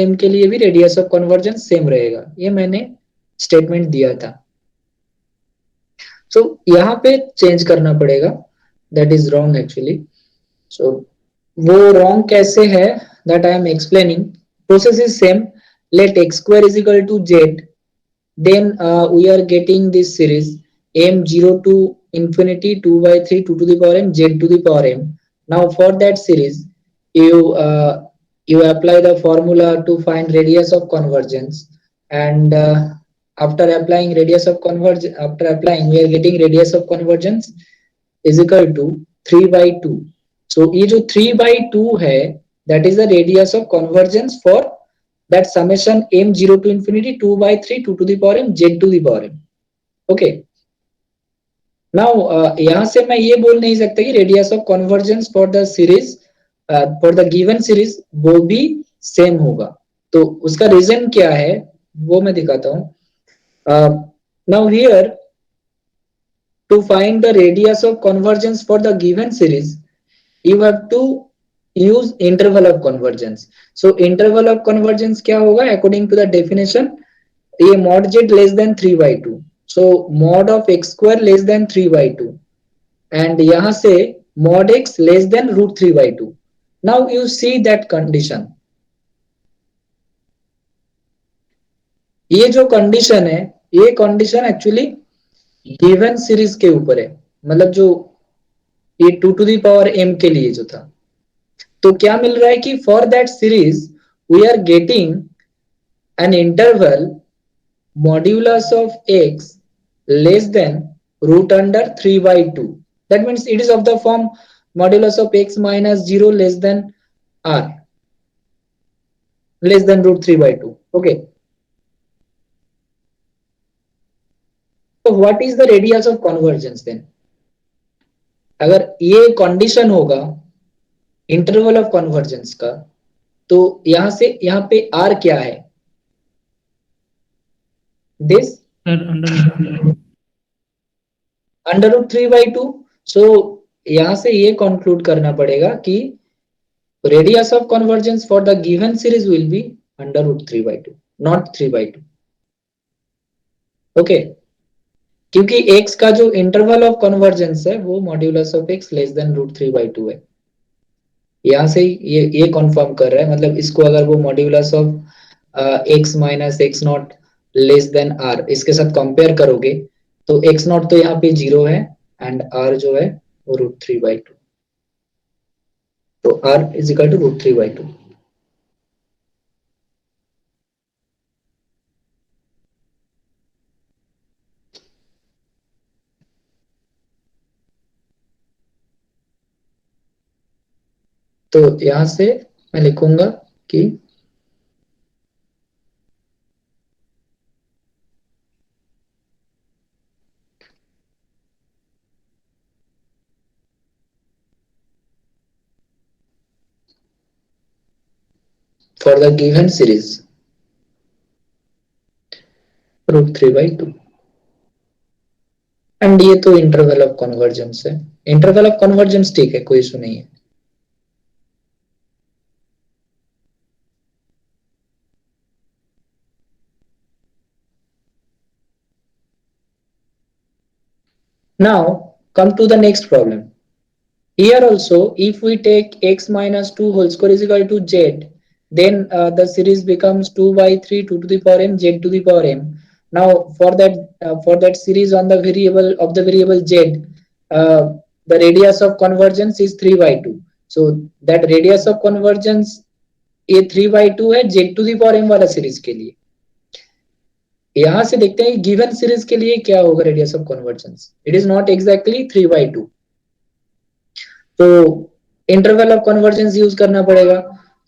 m के लिए भी रेडियस ऑफ कन्वर्जेंस सेम रहेगा, ये मैंने स्टेटमेंट दिया था। सो यहाँ पे चेंज करना पड़ेगा, that is wrong actually. So वो रॉन्ग कैसे है, that I am explaining. Process is same, let x square is equal to z, then we are getting this series m0 to infinity 2 by 3 2 to the power m z to the power m. Now for that series you apply the formula to find radius of convergence, and after applying radius of convergence, after applying we are getting radius of convergence is equal to 3 by 2. So ये जो 3 by 2 है, that is the radius of convergence for that summation m0 to infinity 2 by 3 2 to the power m z to the power m. Okay. Now यहाँ से मैं ये बोल नहीं सकता कि radius of convergence for the series for the given series वो भी सेम होगा। तो उसका रीजन क्या है वो मैं दिखाता हूँ। Now here to find the radius of convergence for the given series, you have to use interval of convergence. So interval of convergence क्या होगा according to the definition, ये mod z less than 3 by 2, so mod of x square less than 3 by 2, and यहाँ से mod x less than root 3 by 2. Now you see that condition, ये जो condition है ये condition actually given series के ऊपर है, मतलब जो ये 2 to the power m के लिए जो था। तो क्या मिल रहा है कि for that series we are getting an interval modulus of x less than root under 3 by 2, that means it is of the form modulus of x minus 0 less than r less than root 3 by 2. Okay, so what is the radius of convergence then? अगर ये condition होगा interval of convergence का, तो यहां से यहाँ पे r क्या है, दिस अंडर रूट 3 by 2. सो यहां से ये कंक्लूड करना पड़ेगा कि radius of convergence for the given series will be under root 3 by 2, not 3 by 2. Okay, क्योंकि x का जो इंटरवल ऑफ कन्वर्जेंस है वो modulus of x less than root 3 by 2 है। यहाँ से ये कंफर्म कर रहा है, मतलब इसको अगर वो modulus of x minus x not less than r इसके साथ कंपेयर करोगे तो x नॉट तो यहाँ पे 0 है एंड r जो है वो रूट 3 by 2, तो r is equal to root 3 by 2। तो यहां से मैं लिखूंगा कि for the given series root 3 by 2, and ये तो इंटरवल ऑफ कन्वर्जेंस है, इंटरवल ऑफ कन्वर्जेंस ठीक है, कोई इशू नहीं है। Now come to the next problem. Here also if we take x minus 2 whole square is equal to z, then the series becomes 2 by 3 2 to the power m z to the power m. Now for that series on the variable of the variable z, uh, the radius of convergence is 3 by 2. So that radius of convergence ये 3 by 2 है z to the power m वाला series के लिए। यहां से देखते हैं given series के लिए क्या होगा radius of convergence, it is not exactly 3 by 2, तो इंटरवल ऑफ कन्वर्जेंस यूज करना पड़ेगा।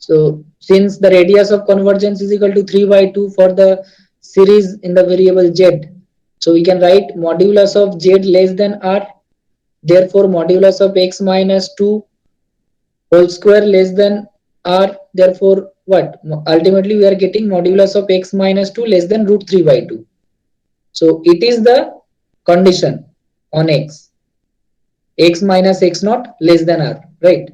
So since the radius of convergence is equal to 3 by 2 for the series in the variable z, so we can write modulus of z less than r, therefore modulus of x minus 2 whole square less than r, therefore what ultimately we are getting modulus of x minus 2 less than root 3 by 2. So it is the condition on x minus x naught less than r, right?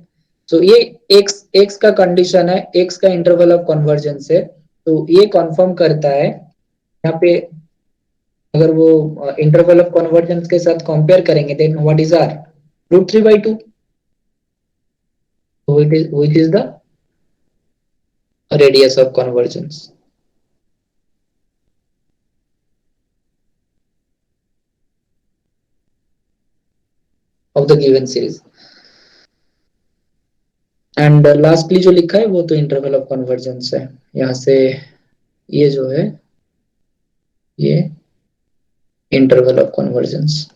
सो ये x x का condition है, x का interval of convergence है, तो ये confirm करता है यहाँ पे। अगर वो इंटरवल ऑफ कन्वर्जेंस के साथ कंपेयर करेंगे, then what is R √3/2, which is the radius of convergence of the given series. And lastly जो लिखा है वो तो इंटरवल ऑफ कन्वर्जेंस है, यहाँ से ये जो है ये interval of convergence.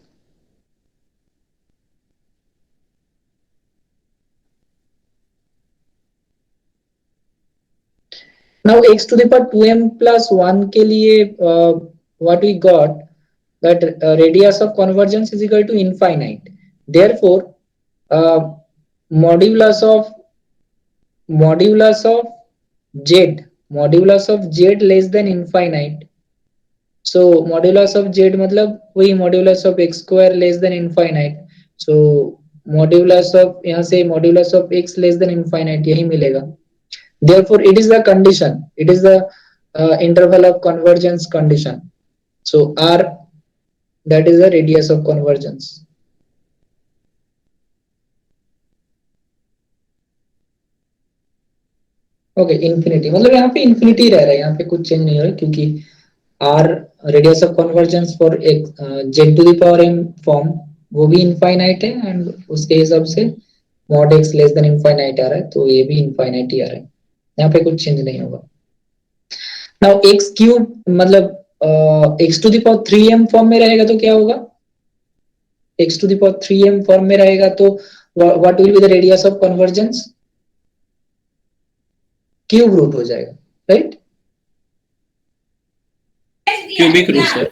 Now x to the power 2m plus 1 के लिए what we got that radius of convergence is equal to infinite. Therefore uh, modulus of modulus of z modulus of z less than infinite. So modulus of z मतलब वही modulus of x square less than infinite. So modulus of यहाँ से modulus of x less than infinite यही मिलेगा. Therefore it is the condition, it is the interval of convergence condition. So r, that is the radius of convergence. Okay infinity मतलब यहाँ पे infinity रह रहा है, यहाँ पे कुछ चेंज नहीं हो रहा क्योंकि R radius of convergence for एक Z to the power M form वो भी इनफाइनाइट है, एंड उसके हिसाब से mod X less than infinite आ रहा है, तो ये भी इनफाइनाइट ही आ रहा है, यहाँ पे कुछ चेंज नहीं होगा। नाउ एक्स क्यूब मतलब x to the power 3m form में रहेगा तो क्या होगा, x to the power 3m form में रहेगा तो what will be the radius of convergence, cube root हो जाएगा, right? Cubic root sir.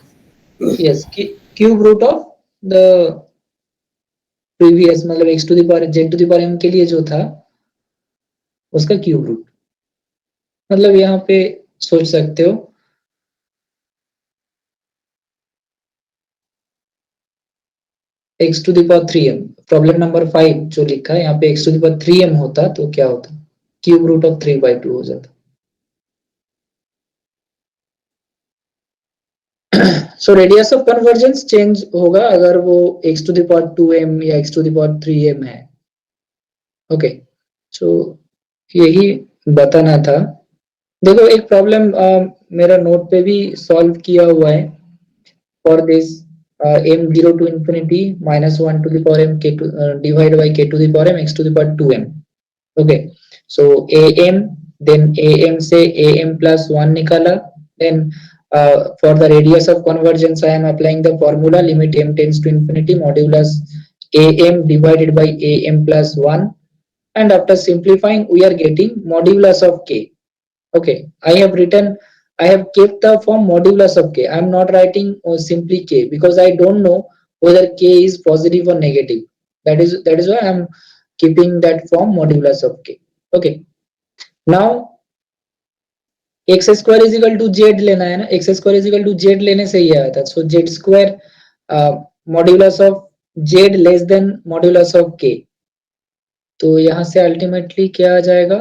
Yes, cube root of the previous मतलब x to the power z to the power m के लिए जो था उसका क्यूब रूट, मतलब यहाँ पे सोच सकते हो x to the power 3m, problem number 5 जो लिखा है यहाँ पे x to the power 3m होता तो क्या होता, क्यूब रूट ऑफ 3/2 हो जाता। So radius of convergence change होगा अगर वो x to the power 2m या x to the power 3m है। ओके, सो यही बताना था। देखो एक प्रॉब्लम मेरा नोट पे भी सॉल्व किया हुआ है for this m0 to infinity -1 to the power m k to divided by k to the power m x to the power 2m. Okay, so am, then am से am plus 1 निकाला, then for the radius of convergence I am applying the formula limit m tends to infinity modulus am divided by am plus 1, and after simplifying we are getting modulus of k. Okay, I have kept the form modulus of k. I am not writing simply k because I don't know whether k is positive or negative. That is why I am keeping that form modulus of k. Okay, now x square is equal to z लेना है ना, x square is equal to z लेने से ही आया था, so z square modulus of z less than modulus of k, तो यहां से अल्टीमेटली क्या आ जाएगा,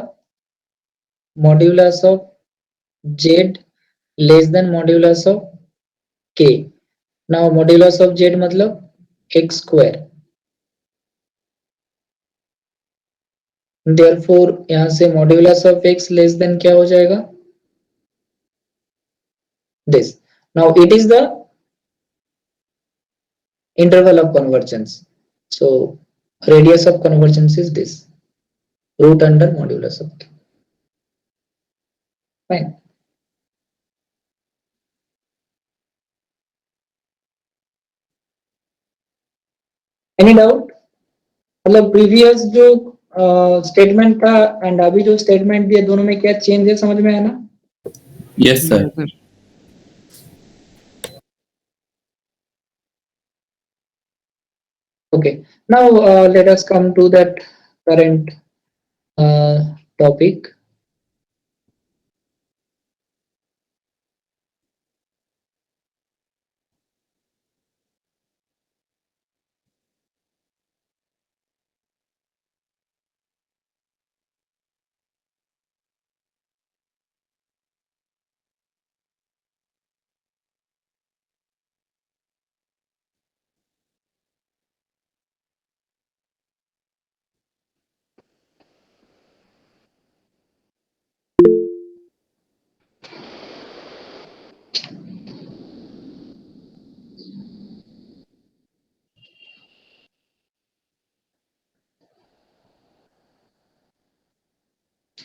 modulus of z less than modulus of k. Now modulus of z मतलब एक्स स्क्वायर, देयरफॉर यहां से modulus of x less than क्या हो जाएगा, this. Now it is the interval of convergence. So radius of convergence is this, root under modulus of k. Fine. Any doubt? मतलब previous जो statement था and अभी जो स्टेटमेंट दिया दोनों में क्या चेंज है, समझ में आया ना? Yes sir. Okay, now let us come to that current topic.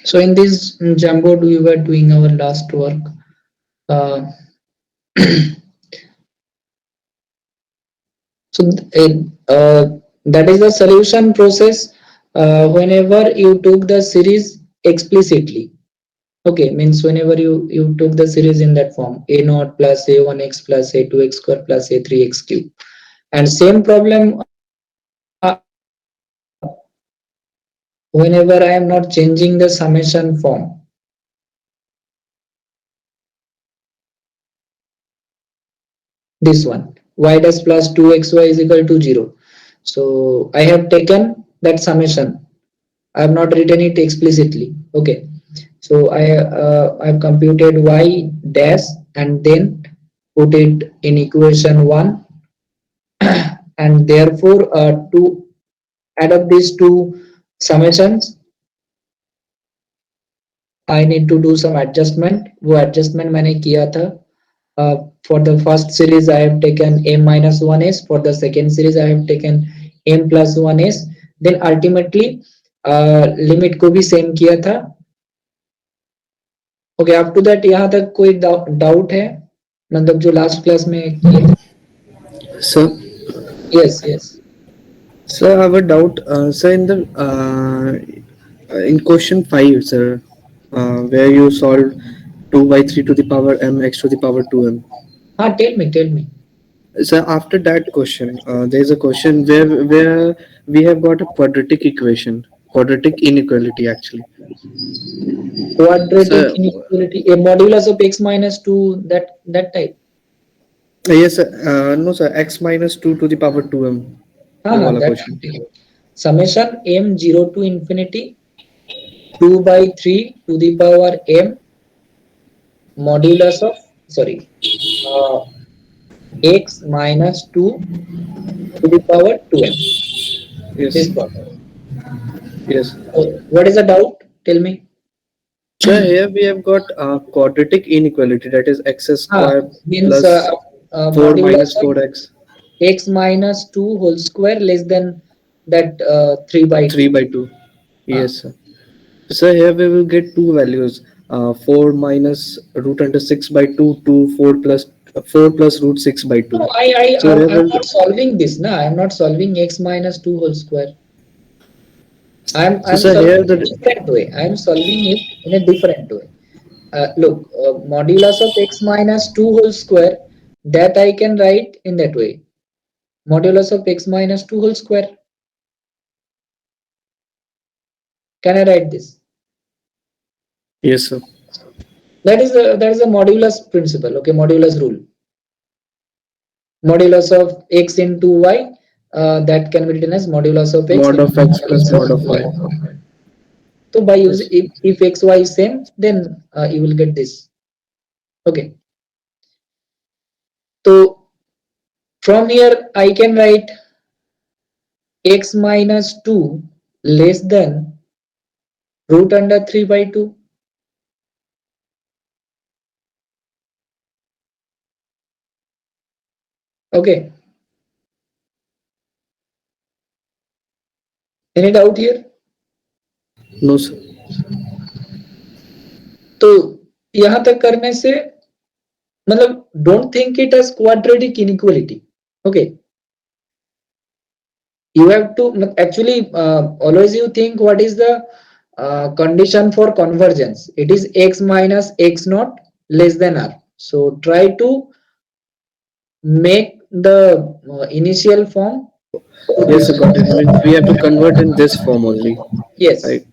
So in this Jamboard, we were doing our last work. Uh, so that is the solution process whenever you took the series explicitly. Okay, means whenever you took the series in that form, a naught plus a1x plus a2x square plus a3x cube, and same problem whenever I am not changing the summation form. This one, y dash plus 2xy is equal to 0. So I have taken that summation. I have not written it explicitly. Okay. So I have computed y dash and then put it in equation 1, and therefore to add up these two summations, I need to do some adjustment. वो adjustment मैंने किया था. For the first series I have taken m minus 1s. For the second series I have taken m plus 1s. Then ultimately limit को भी same किया था. Okay, up to that यहाँ तक कोई doubt है, मतलब जो last class में किए थे? Sir, Yes, yes. sir, I have a doubt. Sir, in question 5, sir, where you solved 2 by 3 to the power m x to the power 2m. Tell me. So after that question, there is a question where we have got a quadratic equation, quadratic inequality actually. Quadratic So inequality, a modulus of x minus 2, that type. yes, no sir, x minus 2 to the power 2m. वो वाला That question. summation m 0 to infinity 2 by 3 to the power m modulus of, sorry, uh, x minus 2 to the power 2m. This Yes, problem. yes. So what is the doubt? Tell me. So here we have got quadratic inequality, that is x square Means plus 4 modulus minus of 4x x minus 2 whole square less than that 3 by 3 2. by 2. Uh, Yes, sir. So here we will get two values, 4 minus root under 6 by 2 to 4 plus root 6 by no, 2. So here I'm will, not solving this. No, I'm not solving x minus 2 whole square. so I'm sir solving here it in the, a different way. I'm solving it in a different way. Look, modulus of x minus 2 whole square, that I can write in that way. Modulus of x minus 2 whole square. Can I write this? yes sir, That is a modulus principle. Okay, modulus rule. Modulus of x into y, that can be written as modulus of x mod into of x plus modulus mod of of y. y. So by using, Yes, if x y is same, then you will get this. Okay. So from here I can write x minus 2 less than root under 3 by 2. Okay. Any doubt here? no sir. तो यहां तक करने से मतलब don't think it as quadratic inequality. Okay. You have to actually always you think what is the condition for convergence. It is x minus x naught less than r. So try to make the initial form to Yes this sir, got it. one. Means we have to convert in this form only, Yes, right?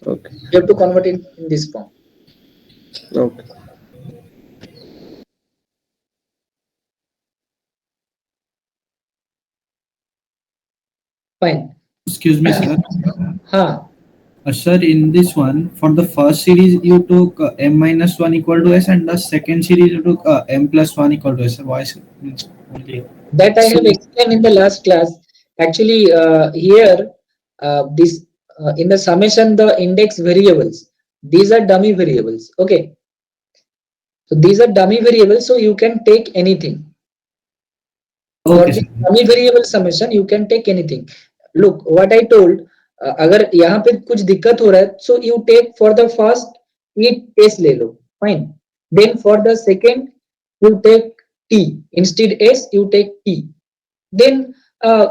Okay, you have to convert it in this form. okay. Fine. Excuse me, sir. Huh. Sir, in this one, for the first series, you took m minus 1 equal to s, and the second series, you took m plus 1 equal to s. Sir, why means only? That I So have explained in the last class. Actually, here, this in the summation, the index variables, these are dummy variables. Okay. So these are dummy variables, so you can take anything. For Okay, the sir. dummy variable summation, you can take anything. Look, what I told, अगर यहाँ पे कुछ दिक्कत हो रहा है, so you take for the first it s ले लो, fine, then for the second you take t, instead s you take t, then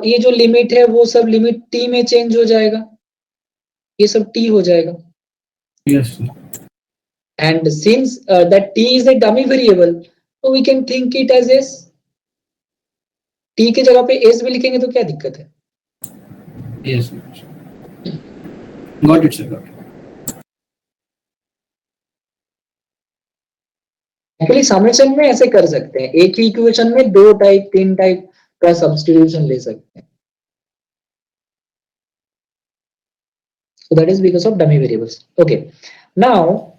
ये जो लिमिट है वो सब लिमिट टी में चेंज हो जाएगा, ये सब टी हो जाएगा. Yes, sir. And since that t is a dummy variable, so we can think it as s. t के जगह पे s भी लिखेंगे तो क्या दिक्कत है? Yes, sir. Got it, sir. Got it. Actually summation में ऐसे कर सकते हैं, एक ही इक्वेशन में 2 टाइप 3 टाइप का सब्स्टिट्यूशन ले सकते हैं. So that is because of dummy variables. Okay, now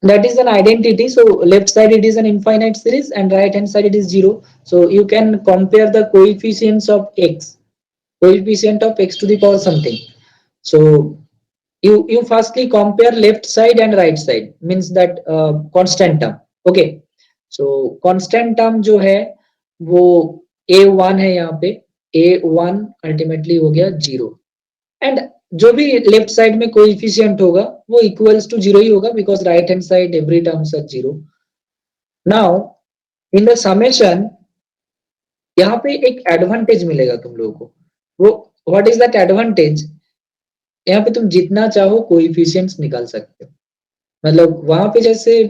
that is an identity. So left side it is an infinite series and right hand side it is 0. So you can compare the coefficients of x, coefficient of x to the power something. So you firstly compare left side and right side, means that constant term. Okay, so constant term जो है वो a1 है, यहाँ पे a1 ultimately हो गया 0, and जो भी लेफ्ट साइड में कोएफिशिएंट होगा वो इक्वल्स टू 0 ही होगा, because right hand side every terms are 0. Now in the summation यहाँ पे एक एडवांटेज मिलेगा तुम लोगों को. वो व्हाट इज दैट एडवांटेज? यहाँ पे तुम जितना चाहो कोएफिशिएंट्स निकाल सकते हो. मतलब वहां पे जैसे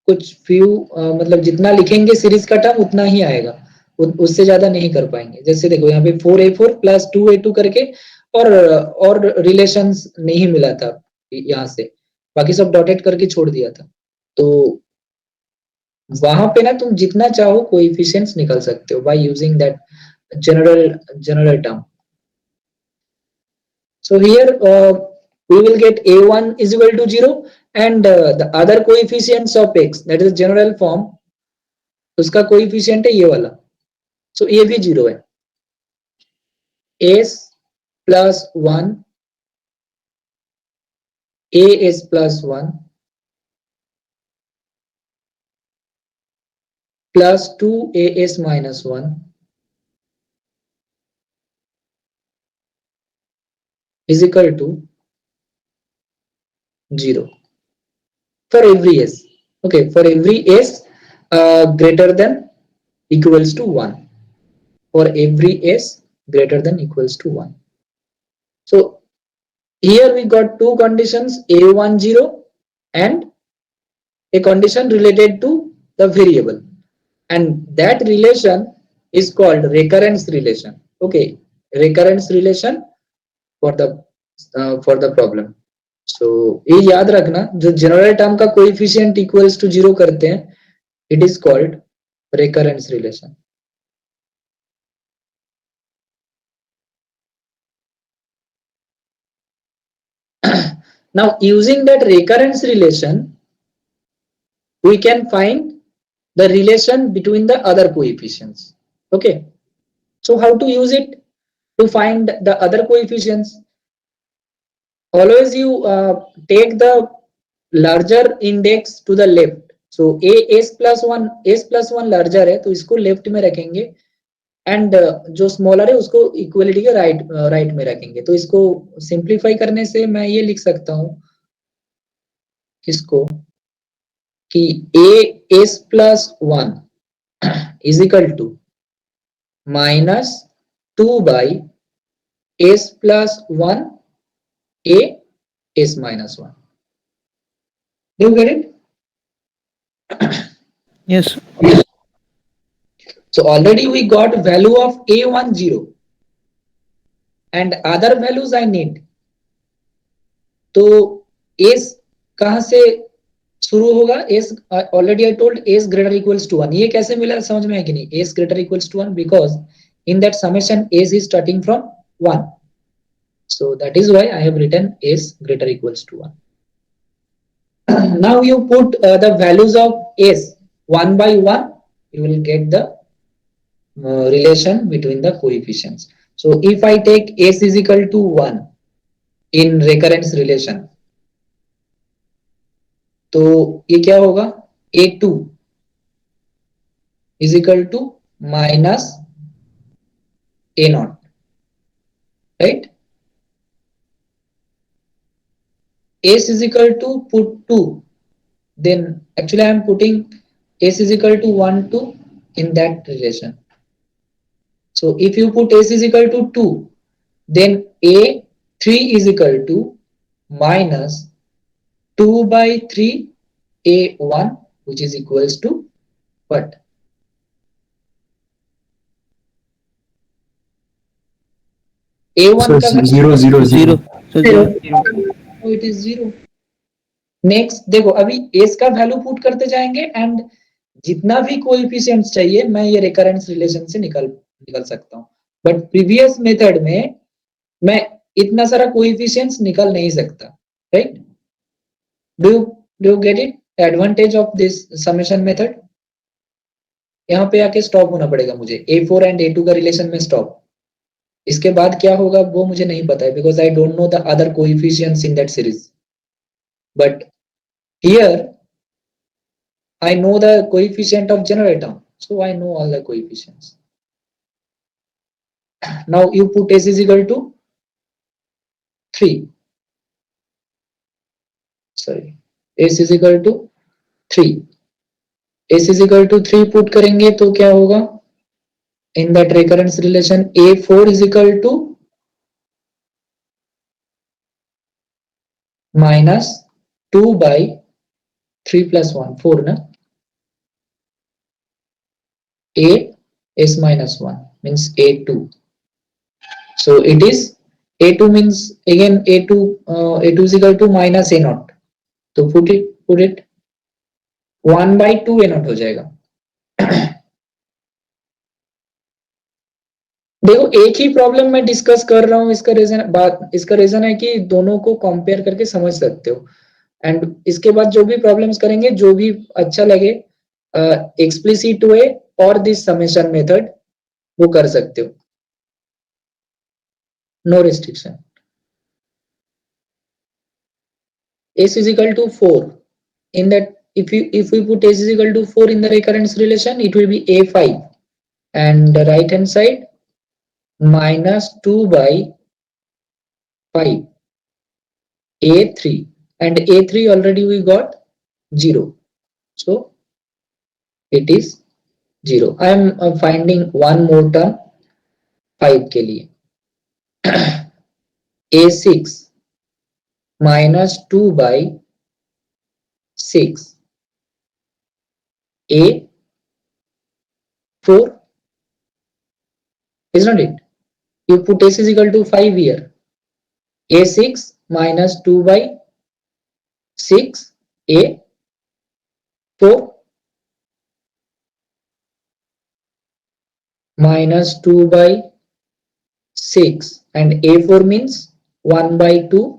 कुछ फ्यू मतलब जितना लिखेंगे सीरीज का टर्म उतना ही आएगा, उससे ज्यादा नहीं कर पाएंगे. जैसे देखो यहाँ पे 4a4 प्लस 2a2 करके और रिलेशंस नहीं मिला था यहाँ से, बाकी सब डॉटेड करके छोड़ दिया था. तो वहां पे ना तुम जितना चाहो कोएफिशिएंट्स निकाल सकते हो by using that general term. So here we will get a1 is equal to 0 and the other coefficients of x, that is general form, उसका कोएफिशिएंट है ये वाला. So ये भी 0 है. s plus 1, as plus 1 plus 2as minus 1 is equal to 0 for every s. Okay, for every s greater than equals to 1, for every s greater than equals to 1. So here we got two conditions, a1 0 and a condition related to the variable, and that relation is called recurrence relation. Okay, recurrence relation for the problem. So ये याद रखना, जो general term का coefficient equals to 0 करते हैं, it is called recurrence relation. Now using that recurrence relation we can find the relation between the other coefficients. Okay, so how to use it to find the other coefficients? Always you take the larger index to the left. So s plus 1 larger है तो इसको left में रखेंगे, and जो smaller है उसको equality के right में रखेंगे. तो इसको सिंप्लीफाई करने से मैं ये लिख सकता हूं इसको कि as plus 1 is equal to minus 2 by s plus 1 as minus 1. Do you get it? Yes. So already we got value of a1 0 and other values I need. तो s कहां से शुरू होगा? s already I told s greater equals to 1. ये कैसे मिला समझ में है कि नहीं? s greater equals to 1 because in that summation s is starting from 1. So that is why I have written s greater equals to 1. Now you put the values of s one by one, you will get the relation between the coefficients. So if I take s is equal to 1 in recurrence relation, तो ये क्या होगा? a2 is equal to minus a0. right? S is equal to put 2, then actually I am putting S is equal to 1, 2 in that relation. So if you put S is equal to 2, then A3 is equal to minus 2 by 3 A1, which is equals to what? A1 का zero, zero, zero. So zero. zero. So it is 0. Next देखो अभी S का value put करते जाएंगे and जितना भी coefficients चाहिए मैं ये रिकरेंस रिलेशन से निकल सकता हूं, बट प्रीवियस मेथड में मैं इतना सारा कोएफिशिएंट्स निकल नहीं सकता, right? Do you get it? Advantage of this summation method, यहाँ पे आके स्टॉप होना पड़ेगा मुझे, A4 एंड A2 का रिलेशन में स्टॉप। इसके बाद क्या होगा वो मुझे नहीं पता है, because I don't know the other coefficients in that series, but here I know the coefficient of generator, so I know all the coefficients. Now you put S is equal to 3. Sorry, S is equal to 3. S is equal to 3 put करेंगे तो क्या होगा? In that recurrence relation, A4 is equal to minus 2 by 3 plus 1, 4 na? A S minus 1 means A2. So it is A2 means again A2 is equal to minus A naught. तो put it 1 by 2 A naught हो जाएगा। देखो एक ही problem मैं discuss कर रहा हूँ, इसका रीजन है कि दोनों को कंपेयर करके समझ सकते हो, एंड इसके बाद जो भी प्रॉब्लम्स करेंगे जो भी अच्छा लगे एक्सप्लिसिट वे और दिस समेशन मेथड वो कर सकते हो, no restriction. S is equal to 4 in that if we put S is equal to 4 in the recurrence relation, it will be A5 and the right hand side minus 2 by 5 A3, and A3 already we got 0, so it is 0. I am finding one more term 5 के लिए A6 minus 2 by 6 A4, isn't it? You put S is equal to 5 here, A6 minus 2 by 6 A4 minus 2 by 6 and A4 means 1 by 2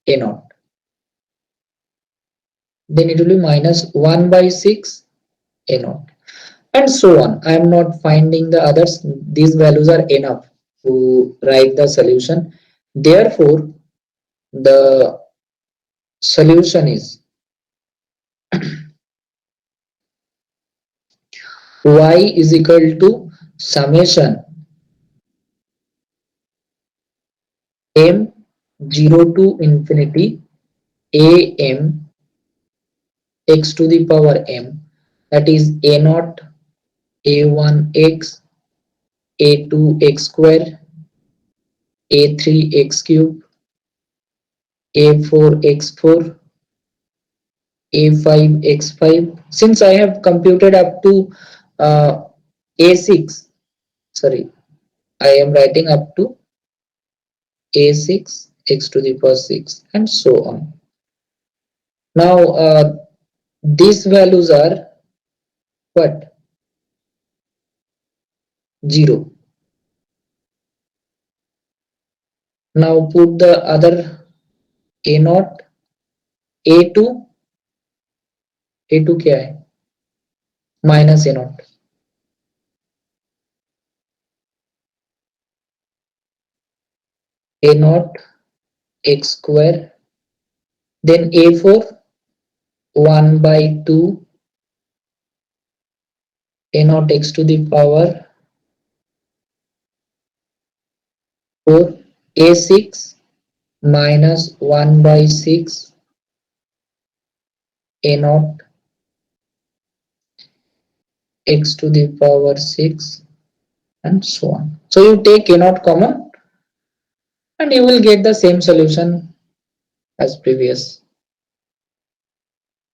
A naught, then it will be minus 1 by 6 A naught, and so on. I am not finding the others. These values are enough to write the solution. Therefore the solution is y is equal to summation m 0 to infinity a m x to the power m, that is a naught a1 x a2 x square a3 x cube a4 x4 a5 x5. Since I have computed up to a6, sorry, I am writing up to a6 x to the power 6 and so on. Now these values are what? 0. Now put the other a naught a2 क्या है? Minus a naught a naught x square, then a4 1 by 2 a naught x to the power 4 a6 minus 1 by 6 a naught x to the power 6 and so on. So you take a naught common and you will get the same solution as previous.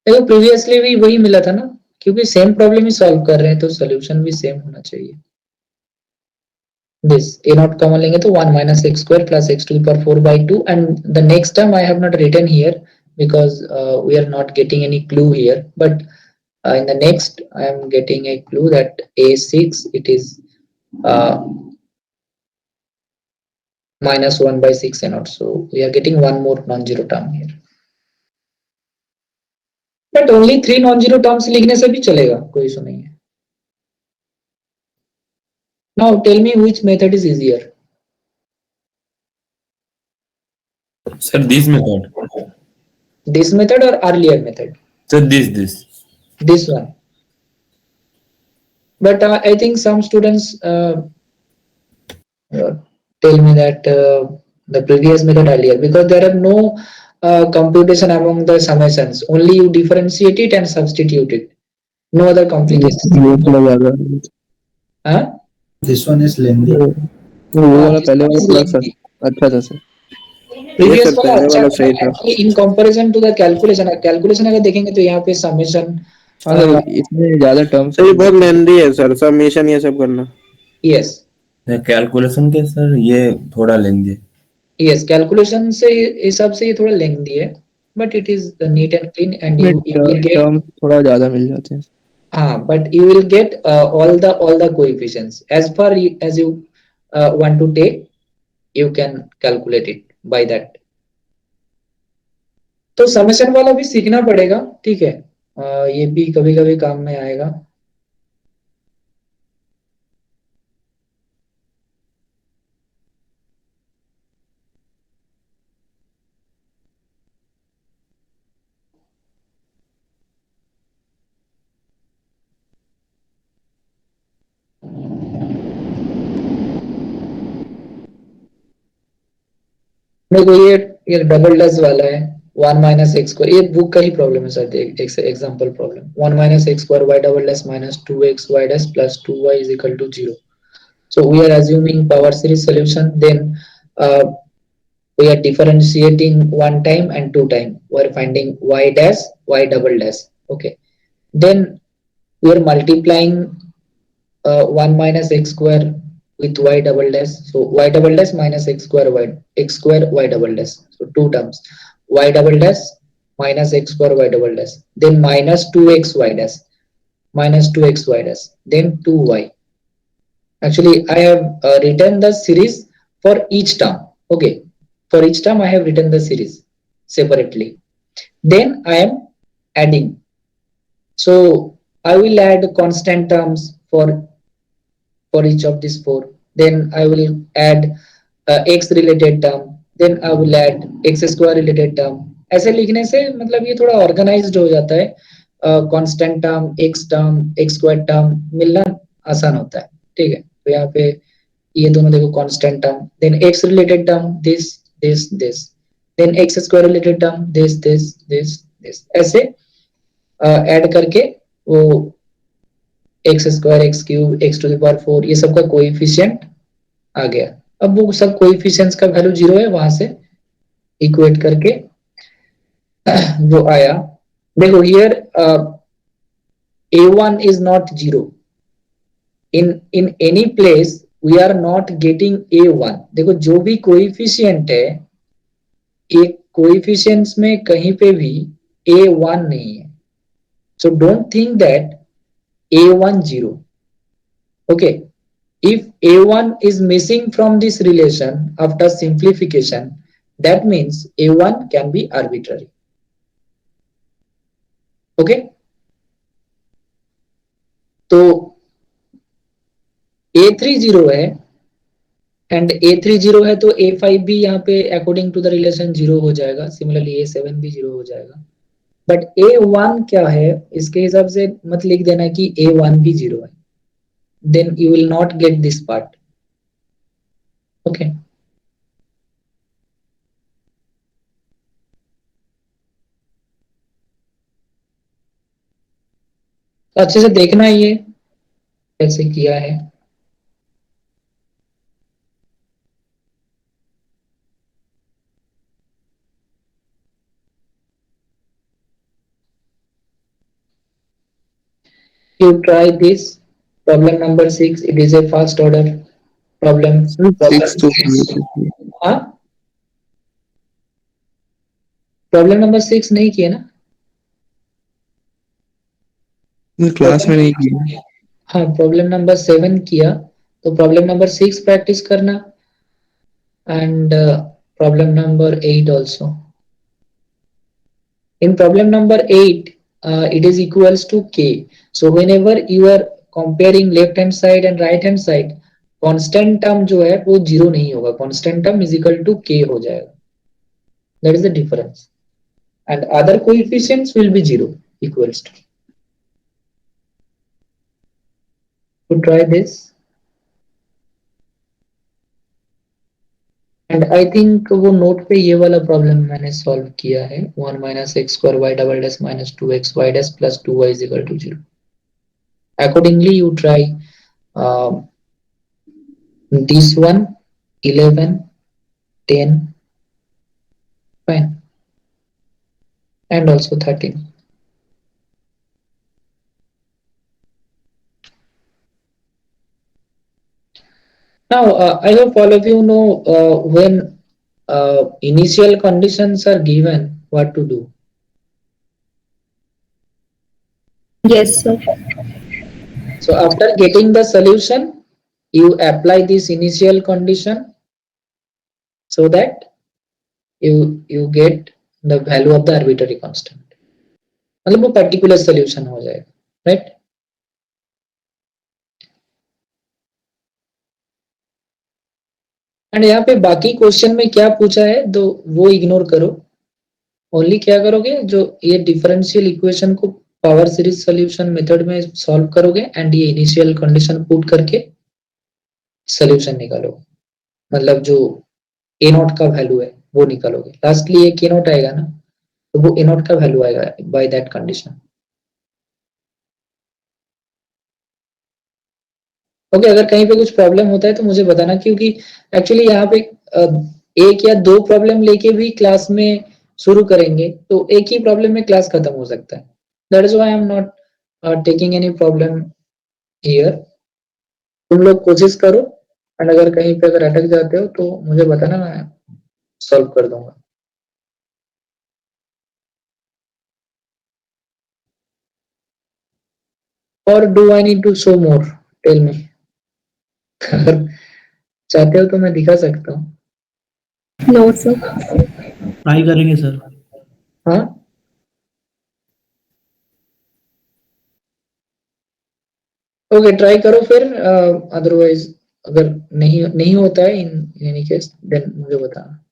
देखो previously भी वही मिला था ना, क्योंकि same problem ही solve कर रहे हैं तो सोल्यूशन भी सेम होना चाहिए. This a naught common लेंगे तो 1 minus x square plus x to the power 4 by 2, and the next term I have not written here because we are not getting any clue here, but in the next I am getting a clue that a6 it is minus 1 by 6 a naught, so we are getting one more non-zero term here. But only 3 non-zero terms लिखने से भी चलेगा, कोई issue नहीं है. Now tell me which method is easier. Sir, this method. This method or earlier method? Sir, this. This one. But I think some students tell me that the previous method earlier, because there are no computation among the summations. Only you differentiate it and substitute it. No other complications. Huh? This one is lengthy. वो वाला पहले वाला थोड़ा सा अच्छा था sir. Previous sir, वाला पहले अच्छा वाला था. सही था. Actually, in comparison to the calculation अगर देखेंगे तो यहाँ पे summation. हाँ सर, इसमें ज्यादा टर्म्स सर ये बहुत लेंदी है सर, समेशन ये सब करना. Yes. कैलकुलेशन के सर ये थोड़ा लेंगे. Yes, calculation से हिसाब से ये थोड़ा lengthy है, but it is neat and clean and you will get terms थोड़ा ज्यादा मिल जाते हैं. but you will get all the coefficients as far as you want to take. You can calculate it by that. तो summation वाला भी सीखना पड़ेगा, ठीक है. ये भी कभी कभी काम में आएगा. देखो ये डबल डैश वाला है 1 minus x square, ये बुक का ही प्रॉब्लम है sir. Example problem 1 minus x square y double dash minus 2x y dash plus 2y is equal to 0. So we are assuming power series solution, then we are differentiating one time and two time. We are finding y dash y double dash. Okay, then we are multiplying 1 minus x square with y double dash. So y double dash minus x square y double dash. So two terms, y double dash minus x square y double dash, then minus 2xy dash minus 2xy dash, then 2y. Actually I have written the series for each term. Okay, for each term I have written the series separately. Then I am adding. So I will add constant terms for each of these four. Then I will add x related term. Then I will add x square related term. ऐसे लिखने से मतलब ये थोड़ा organised हो जाता है. Constant term, x square term मिलना आसान होता है, ठीक है. तो यहाँ पे ये दोनों देखो constant term, then x related term this, then x square related term this, ऐसे ऐड करके वो x square, x cube, x to the power 4, ये सब का कोएफिशिएंट आ गया. अब वो सब कोएफिशिएंट्स का वैल्यू 0 है, वहां से इक्वेट करके जो आया. देखो here a1 is not 0 in any place. We are not getting a1. देखो जो भी कोएफिशिएंट है, एक कोएफिशिएंट्स में कहीं पे भी a1 नहीं है. So don't think that a1 0. Okay, if a1 is missing from this relation after simplification, that means a1 can be arbitrary. Okay, तो a3 0 है एंड a3 0 है तो a5 भी यहाँ पे अकॉर्डिंग टू द रिलेशन 0 हो जाएगा. सिमिलरली a7 भी 0 हो जाएगा. बट a1 क्या है, इसके हिसाब से मत लिख देना कि a1 भी 0 है. Then you will not get this part. Okay, तो अच्छे से देखना ये कैसे किया है। You try this problem number 6. It is a first order problem. Sir Problem 6 तो 6. किए थे। हाँ, प्रॉब्लम नंबर 6 नहीं किए ना? क्लास में नहीं किए। हाँ, प्रॉब्लम नंबर 7 किया, तो प्रॉब्लम नंबर 6 प्रैक्टिस करना and problem number 8 also. In problem number 8, it is equals to k. So whenever you are comparing left hand side and right hand side, constant term जो है वो zero नहीं होगा, constant term is equal to k हो जाएगा. That is the difference. And other coefficients will be zero equals to. To try this. And I think वो note पे ये वाला प्रॉब्लम मैंने सॉल्व किया है, 1 minus x square y double dash minus 2x y dash plus 2y is equal to 0. Accordingly you try this one, 11, 10, fine, and also 13. Now I hope all of you know when initial conditions are given, what to do. Yes, sir. So after getting the solution, you apply this initial condition so that you get the value of the arbitrary constant. मतलब वो particular solution हो जाएगा, right? And यहाँ पे बाकी question में क्या पूछा है तो वो इग्नोर करो. ओनली क्या करोगे, जो ये डिफरेंशियल इक्वेशन को पावर सीरीज सॉल्यूशन मेथड में सॉल्व करोगे एंड ये इनिशियल कंडीशन पुट करके सॉल्यूशन निकालोगे. मतलब जो ए नॉट का वैल्यू है वो निकालोगे. लास्टली ये के नॉट आएगा ना, तो वो ए नॉट का वैल्यू आएगा बाय दैट कंडीशन. ओके, अगर कहीं पे कुछ प्रॉब्लम होता है तो मुझे बताना, क्योंकि एक्चुअली यहाँ पे एक या दो प्रॉब्लम लेके भी क्लास में शुरू करेंगे तो एक ही प्रॉब्लम में क्लास खत्म हो सकता है. That is why I am not taking any problem here. तुम लोग कोशिश करो एंड अगर कहीं पे अगर अटक जाते हो तो मुझे बताना, मैं सॉल्व कर दूंगा. और do I need to show more? Tell me. अगर चाहते हो तो मैं दिखा सकता हूँ. No, sir. ट्राई करेंगे सर. हाँ, ओके, ट्राई करो फिर. अदरवाइज अगर नहीं नहीं होता है इन एनी केस देन मुझे बताना.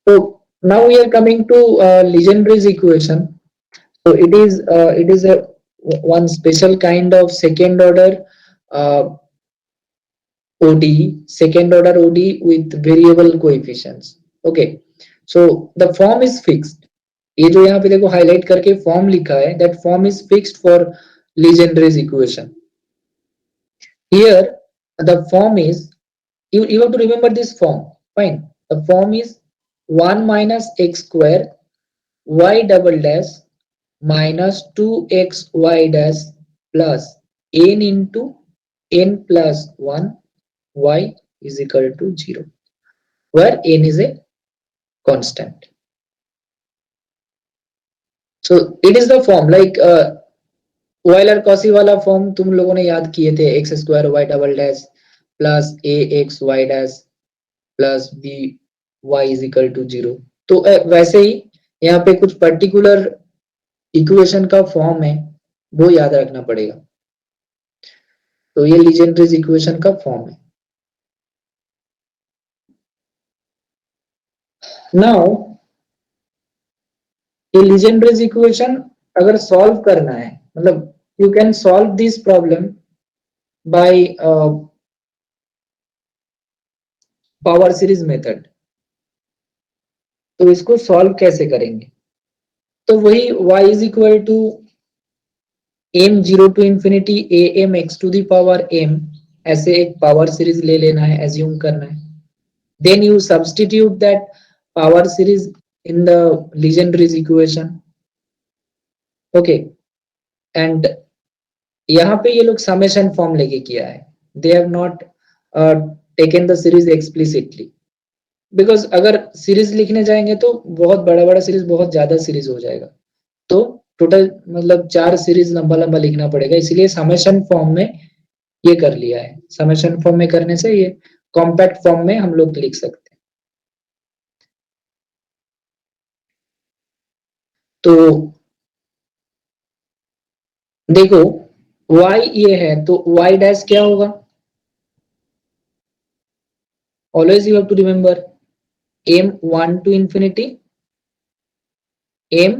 तो now we are coming to Legendre's equation. So it is a one special kind of second order uh, ODE, second order ODE with variable coefficients. Okay, so the form is fixed. ये जो यहाँ पे देखो highlight करके form लिखा है, that form is fixed for Legendre's equation. Here the form is, you have to remember this form. Fine, the form is 1 minus x square y double dash minus 2xy dash plus n into n plus 1 y is equal to 0, where n is a constant. So it is the form like Euler Cauchy वाला form तुम लोगों ने याद किए थे, x square y double dash plus a x y dash plus b y is equal to 0. तो वैसे ही यहाँ पे कुछ पर्टिकुलर इक्वेशन का फॉर्म है, वो याद रखना पड़ेगा. तो ये लीजेंड्रेज इक्वेशन का फॉर्म है. नाउ ये लीजेंड्रेज इक्वेशन अगर सॉल्व करना है, मतलब you can solve this problem by power series method. तो इसको सॉल्व कैसे करेंगे? तो वही y is equal to m 0 to infinity am x to the power m, ऐसे एक पावर सीरीज ले लेना है, एज्यूम करना है. Then you substitute that power series in the Legendre's equation. Okay, and यहाँ पे ये लोग समेशन फॉर्म लेके किया है. They have not taken the series explicitly. Because अगर सीरीज लिखने जाएंगे तो बहुत बड़ा बड़ा सीरीज, बहुत ज्यादा सीरीज हो जाएगा, तो टोटल मतलब 4 सीरीज लंबा लंबा लिखना पड़ेगा, इसलिए समेशन फॉर्म में ये कर लिया है. समेशन फॉर्म में करने से ये कॉम्पैक्ट फॉर्म में हम लोग लिख सकते हैं. तो देखो y ये है तो y डैश क्या होगा? Always you have to remember m 1 to infinity m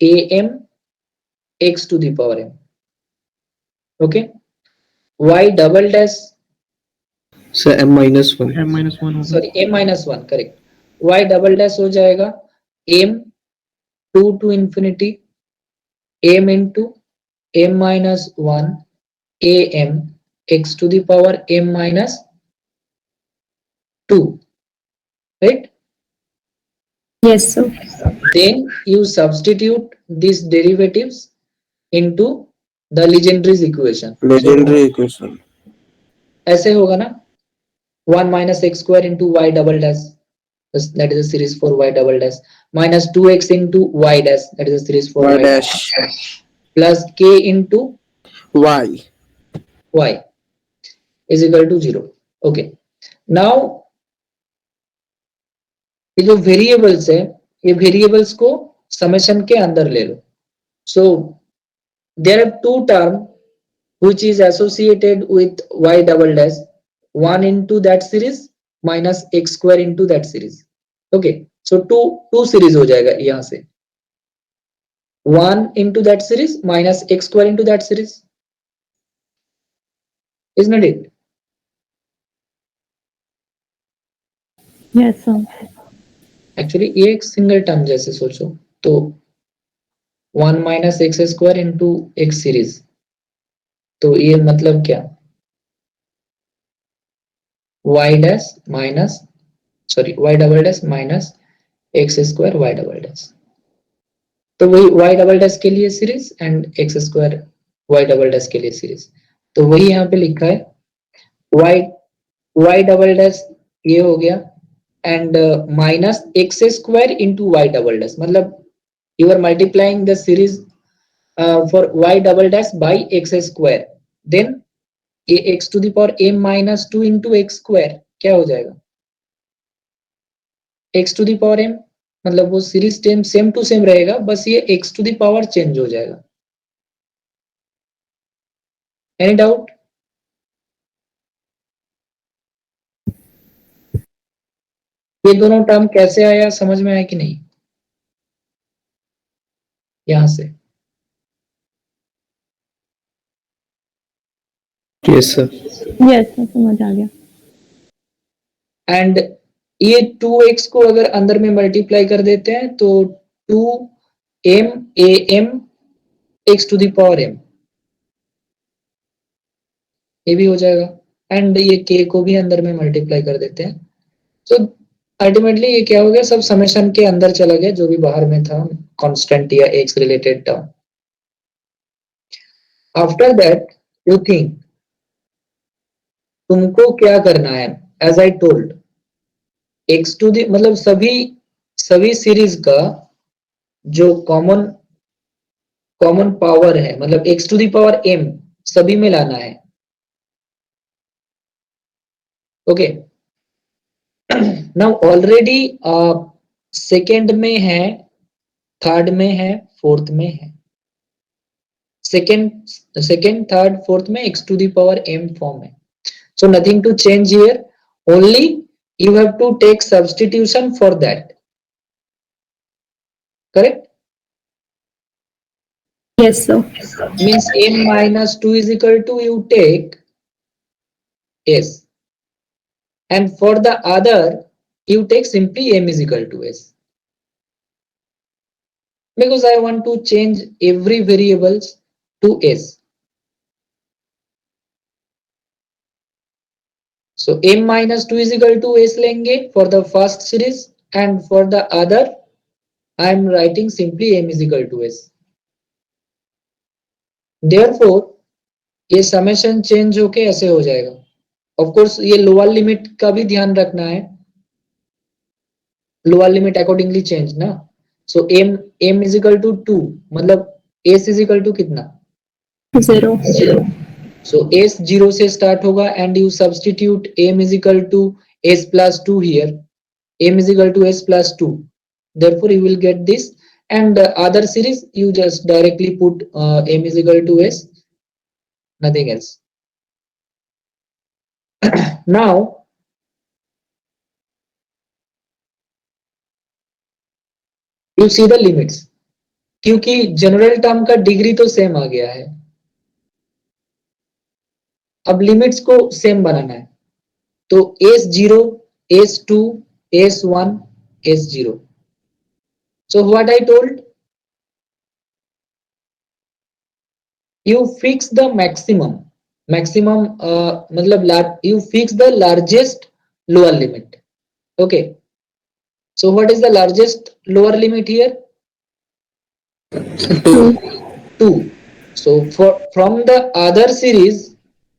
am x to the power m. Okay, y double dash, Sir, m minus 1. sorry m minus 1, correct. y double dash हो जाएगा m 2 to infinity m into m minus 1 am x to the power m minus 2, right? Yes, sir. Then you substitute these derivatives into the Legendre's equation. Legendary equation. ऐसे होगा ना, 1 minus x square into y double dash, that is a series for y double dash, minus 2x into y dash, that is a series for Y y dash plus k into Y. y is equal to 0. Okay, now ये जो variables है, ये variables को summation के अंदर ले लो. So there are two term which is associated with y double dash, one into that series minus x square into that series. Okay, so two series हो जाएगा यहाँ से, one into that series minus x square into that series, isn't it? Yes, sir. Actually ये एक single term जैसे सोचो तो 1 minus x square into x series, तो ये मतलब क्या, y dash minus sorry y double dash minus x square y double dash, तो वही y डबल डैश के लिए series and x square y double dash के लिए सीरीज. तो वही यहाँ पे लिखा है y डबल डैश ये हो गया and minus x square into y double dash, मतलब you are multiplying the series for y double dash by x square, then ये x to the power m minus 2 into x square क्या हो जाएगा, x to the power m, मतलब वो series टेम same to same रहेगा, बस ये x to the power change हो जाएगा. Any doubt? ये दोनों टर्म कैसे आया, समझ में आया कि नहीं? यहां से Yes, sir. Yes, sir. समझ आ गया. एंड ये 2x को अगर अंदर में मल्टीप्लाई कर देते हैं तो 2m am x to the power m ये भी हो जाएगा, एंड ये k को भी अंदर में मल्टीप्लाई कर देते हैं, तो अल्टीमेटली ये क्या हो गया, सब समेशन के अंदर चला गया, जो भी बाहर में था कांस्टेंट या x related term. After that you think तुमको क्या करना है, as I told x to the मतलब सभी सीरीज का जो कॉमन पावर है, मतलब x to the power m सभी में लाना है. ओके, नाउ ऑलरेडी सेकेंड में है, थर्ड में है, फोर्थ में है, सेकेंड थर्ड फोर्थ में x to the power m form है. So nothing to change here, only you have to take substitution for that, correct? Yes, sir. Means m minus 2 is equal to, you take s, and for the other you take simply m is equal to s, because I want to change every variables to S. So m minus 2 is equal to S लेंगे for the first series, and for the other I am writing simply m is equal to S. Therefore ये summation change होके ऐसे हो जाएगा. Of course ये lower limit का भी ध्यान रखना है. लोअर लिमिट अकॉर्डिंगली चेंज ना. सो m इज इक्वल टू 2, मतलब s इज इक्वल टू कितना 0. 0. So s 0 से स्टार्ट होगा and you substitute m is equal to s plus 2 here. m is equal to s plus 2. Therefore you will get this, and other series you just directly put m is equal to s, nothing else. Now you see the limits. क्योंकि general term का degree तो same आ गया है, अब limits को same बनाना है. तो s0, s2, s1, s0. So what I told, you fix the maximum मतलब you fix the largest lower limit. Okay, so what is the largest lower limit here? 2. So from the other series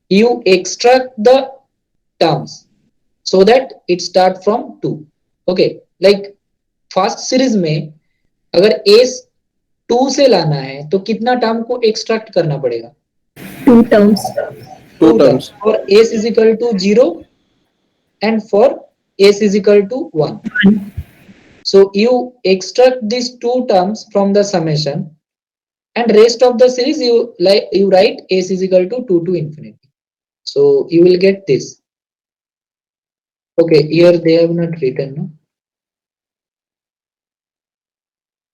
you extract the terms so that it start from 2. Okay, like first series में अगर s 2 से लाना है तो कितना term को extract करना पड़ेगा? 2 terms. 2 terms. For s is equal to 0 and for s is equal to 1. So you extract these two terms from the summation, and rest of the series you write s is equal to 2 to infinity. So you will get this. Okay, here they have not written, no?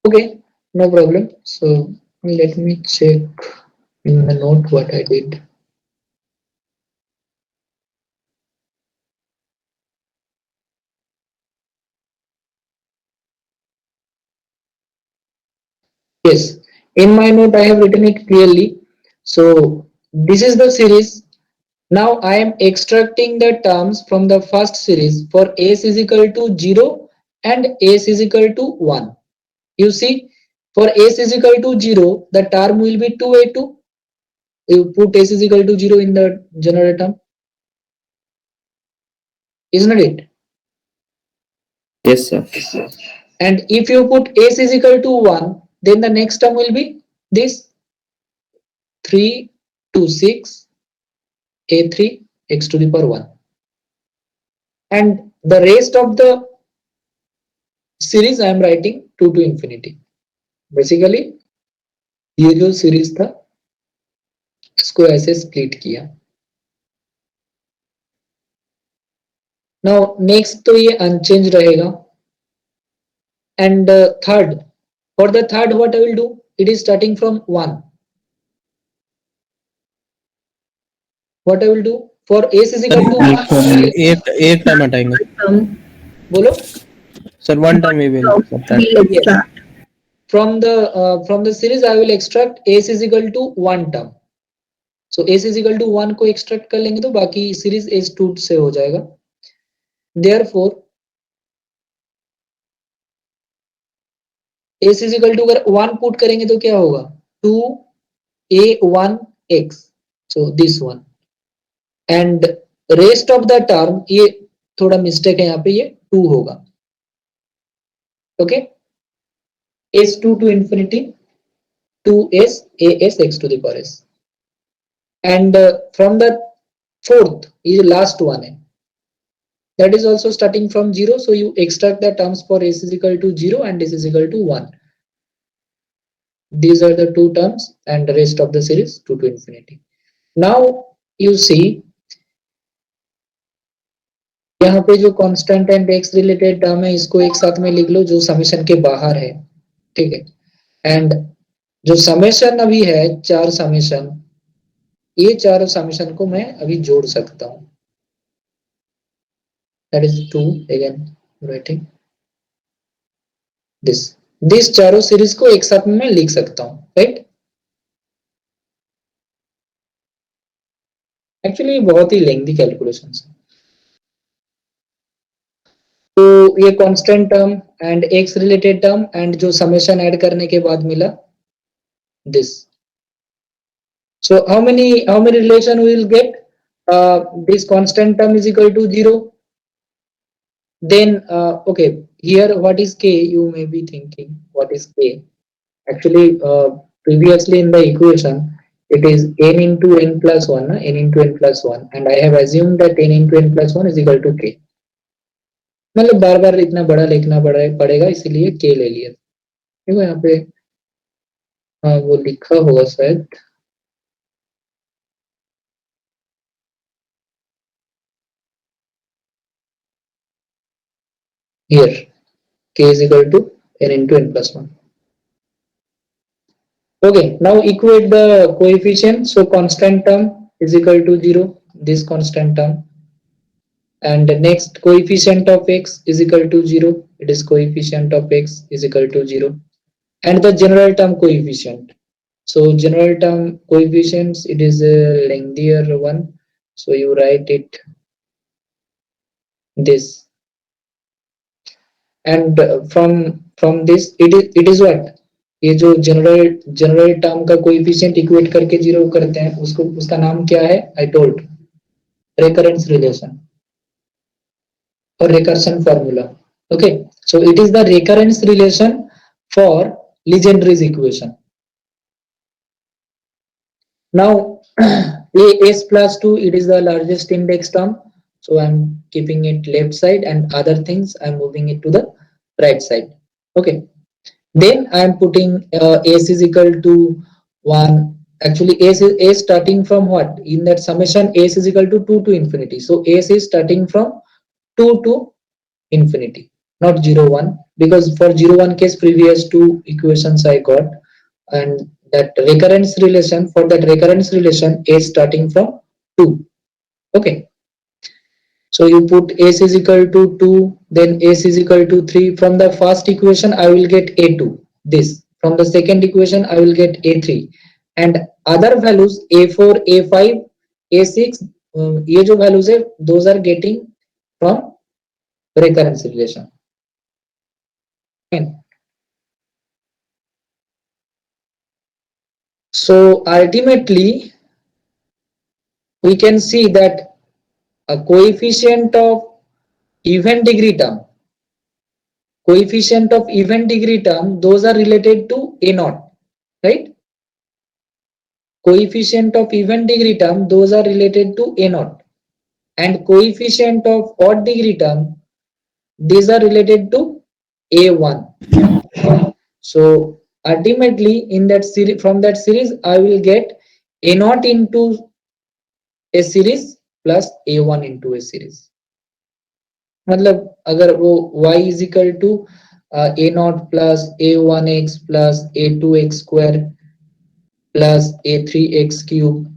Okay, no problem. So let me check in the note what I did. Yes, in my note I have written it clearly. So this is the series. Now I am extracting the terms from the first series for s is equal to 0 and s is equal to 1. You see, for s is equal to 0, the term will be 2a2. You put s is equal to 0 in the general term. Isn't it? Yes, sir. And if you put s is equal to 1, then the next term will be this 3 to 6 a3 x to the power 1. And the rest of the series I am writing 2 to infinity. Basically ये जो series था इसको ऐसे split किया. Now next तो ये unchange रहेगा. And third, for the third what I will do, it is starting from 1. What I will do for s is equal to 1. एक टाइम हटाएंगे Term. बोलो. Sir. One time we will We'll extract. From the series I will extract s is equal to 1 term. So s is equal to 1 को extract कर लेंगे तो बाकी series s2 से हो जाएगा. Therefore s is equal to अगर 1 put करेंगे तो क्या होगा? 2a1x. So this one. And rest of the term, ये थोड़ा मिस्टेक है यहाँ पे, ये 2 होगा. Okay, s2 to infinity 2s as x to the power s. And from the fourth is the last one, that is also starting from 0. So you extract the terms for s is equal to 0 and s is equal to 1. These are the two terms, and the rest of the series 2 to infinity. Now you see यहाँ पे जो constant and x related term है इसको एक साथ में लिख लो जो समेशन के बाहर है. ठीक है. एंड जो समेशन अभी है 4 समेशन, ये चारों समेशन को मैं अभी जोड़ सकता हूं. That is 2 again writing this चारों सीरीज को एक साथ में मैं लिख सकता हूं. राइट. एक्चुअली बहुत ही लेंथी कैलकुलेशन है। तो ये constant term and x related term and जो समेशन ऐड करने के बाद मिला this. So how many relation we will get? This constant term is equal to 0. Then okay, here what is k? You may be thinking what is k? Actually previously in the equation it is n into n plus 1, n into n plus 1, and I have assumed that n into n plus 1 is equal to k. मतलब बार बार इतना बड़ा लिखना पड़ेगा इसीलिए k ले लिया. देखो यहाँ पे वो लिखा होगा शायद. Here k is equal to n into n plus 1. Okay, now equate the coefficient. So constant term is equal to 0, this constant term, and the next coefficient of x is equal to 0, it is coefficient of x is equal to 0, and the general term coefficient. So general term coefficients, it is a lengthier one, so you write it this, and from this it is what, ये जो general term का coefficient equate करके zero करते हैं उसको, उसका नाम क्या है? I told recurrence relation or recursion formula. Okay, so it is the recurrence relation for Legendre's equation. Now as plus 2, it is the largest index term, so I'm keeping it left side, and other things I'm moving it to the right side. Okay, then I am putting s is equal to 1. Actually s is starting from what? In that summation s is equal to 2 to infinity, so s is starting from 2 to infinity, not 0 1, because for 0 1 case previous two equations I got, and that recurrence relation, for that recurrence relation s starting from 2. Okay, so you put s is equal to 2, then s is equal to 3. From the first equation I will get a2, this. From the second equation I will get a3, and other values a4 a5 a6, ये जो values है those are getting from recurrence relation. Fine. So ultimately we can see that a coefficient of even degree term, those are related to a naught, right? Coefficient of even degree term, those are related to a naught, and coefficient of odd degree term, these are related to a1. So ultimately in that series, from that series I will get a naught into a series plus a1 into a series. मतलब अगर वो y is equal to a naught plus a1x plus a2x square plus a3x cube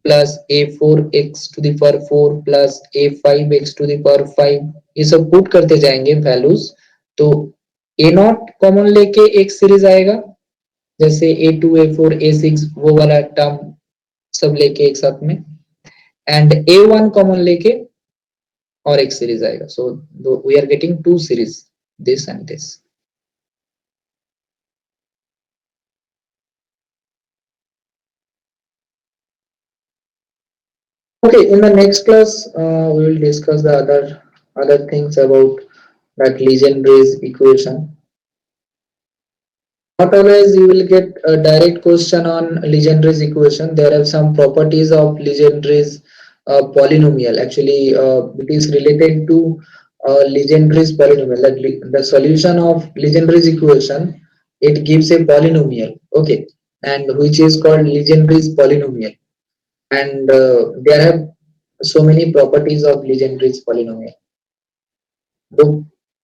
plus a4x to the power 4 plus a5x to the power 5, ये सब put करते जाएंगे values, तो a not common लेके एक सीरीज आएगा, जैसे a2 a4 a6 वो वाला टर्म सब लेके एक साथ में, एंड a1 कॉमन लेके और एक सीरीज आएगा. So we are getting two series, this and this. Okay, in the next class, we will discuss the other things about that Legendre's equation. Not always you will get a direct question on Legendre's equation. There are some properties of Legendre's polynomial. Actually, it is related to Legendre's polynomial. Like the solution of Legendre's equation, it gives a polynomial. Okay, and which is called Legendre's polynomial. And there have so many properties of Legendre's polynomial. वो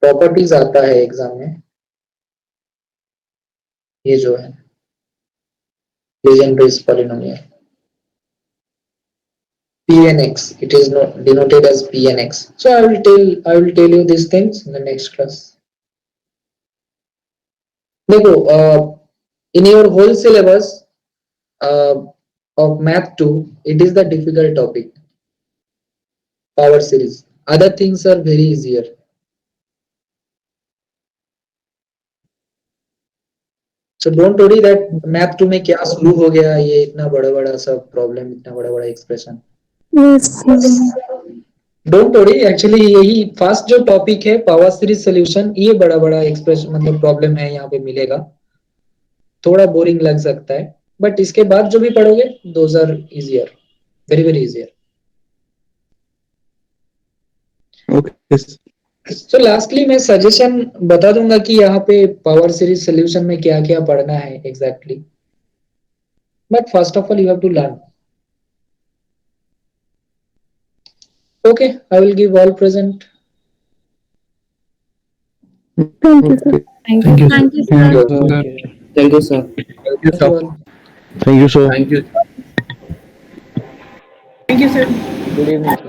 properties आता है exam में, ये जो है Legendre's polynomial, Pnx, it is not denoted as Pnx. So I will tell you these things in the next class. देखो, in your whole syllabus of math 2, it is the difficult topic. power series. Other things are very easier. So don't worry that math 2 में क्या शुरू हो गया, ये इतना बड़ा बड़ा सब प्रॉब्लम, इतना बड़ा बड़ा expression. Yes. Don't worry, actually यही फर्स्ट जो टॉपिक है पावर सीरीज सॉल्यूशन, ये बड़ा बड़ा एक्सप्रेशन मतलब प्रॉब्लम है यहाँ पे मिलेगा. थोड़ा बोरिंग लग सकता है, बट इसके बाद जो भी पढ़ोगे those are easier, very very easier. Okay. So lastly मैं सजेशन बता दूंगा कि यहाँ पे पावर सीरीज सॉल्यूशन में क्या क्या पढ़ना है exactly. But first of all you have to learn. Okay, I will give all present. Thank you, sir. Thank you. Thank you, sir. Thank you, sir. Thank you all. Thank you so. Thank you. Good evening.